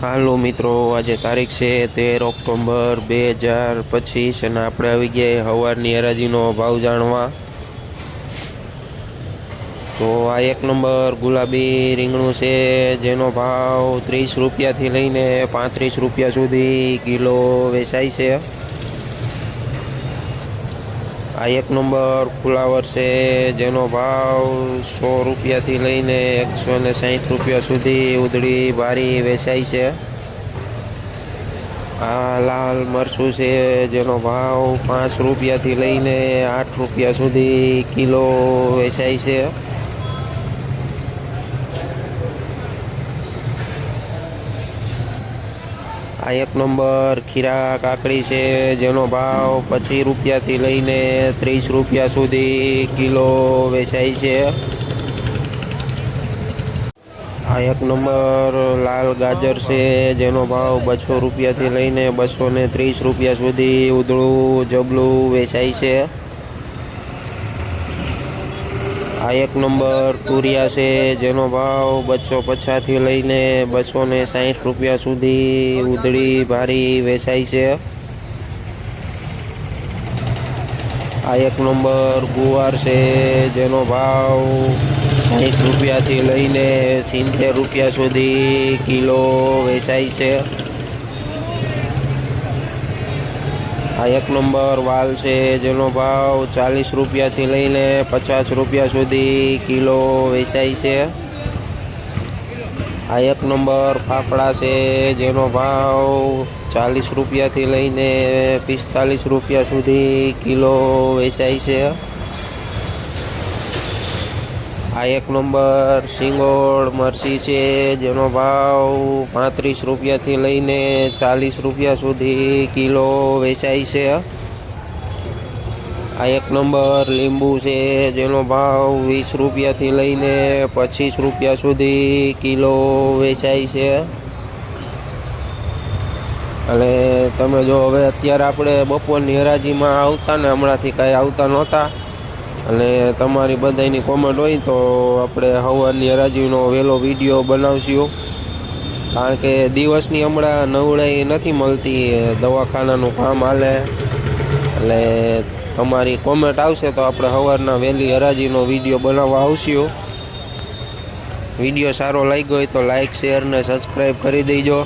હાલો મિત્રો, આજે તારીખ છે 13 ઓક્ટોબર 2025 અને આપણે આવી ગયા સવારની હરાજીનો ભાવ જાણવા। તો આ 1 નંબર ગુલાબી રીંગણું છે, જેનો ભાવ 30 રૂપિયાથી લઈને 35 રૂપિયા સુધી કિલો વેચાય છે। આ 1 નંબર ફુલાવર છે, જેનો ભાવ 100 રૂપિયાથી લઈને 160 રૂપિયા સુધી ઉધડી ભારી વેચાય છે। આ લાલ મરચું છે, જેનો ભાવ 5 રૂપિયાથી લઈને 8 રૂપિયા સુધી કિલો વેચાય છે। આ 1 નંબર ખીરા કાકડી છે, જેનો ભાવ 25 રૂપિયાથી લઈને 30 રૂપિયા સુધી કિલો વેચાય છે। આ 1 નંબર લાલ ગાજર છે, જેનો ભાવ 200 રૂપિયાથી લઈને 230 રૂપિયા સુધી ઉધળું જબલું વેચાય છે। આ 1 નંબર તુરિયા છે, જેનો ભાવ 250થી લઈને 260 રૂપિયા સુધી ઉધળી ભારી વેચાય છે। આ 1 નંબર ગુવાર છે, જેનો ભાવ 60 રૂપિયાથી લઈને 70 રૂપિયા સુધી કિલો વેચાય છે। આ 1 નંબર વાલ છે, જેનો ભાવ 40 રૂપિયાથી લઈને 50 રૂપિયા સુધી કિલો વેચાય છે। આ 1 નંબર ફાફડા છે, જેનો ભાવ 40 રૂપિયાથી લઈને 45 રૂપિયા સુધી કિલો વેચાય છે। આ 1 નંબર સિંગોળ મરચી છે, જેનો ભાવ 35 રૂપિયાથી લઈને 40 રૂપિયા સુધી કિલો વેચાય છે। આ 1 નંબર લીંબુ છે, જેનો ભાવ 20 રૂપિયાથી લઈને 25 રૂપિયા સુધી કિલો વેચાય છે। અને તમે જો હવે અત્યારે આપણે બપોરની હરાજીમાં આવતા ને હમણાંથી કાંઈ આવતા નહોતા, અને તમારી બધાની કોમેન્ટ હોય તો આપણે સવારની હરાજીનો વહેલો વિડીયો બનાવશું, કારણ કે દિવસની હમણાં નવડાઈ નથી મળતી, દવાખાનાનું કામ હાલે, એટલે તમારી કોમેન્ટ આવશે તો આપણે સવારના વહેલી હરાજીનો વિડીયો બનાવવા આવશું। વિડીયો સારો લાગ્યો હોય તો લાઇક, શેર ને સબસ્ક્રાઈબ કરી દેજો।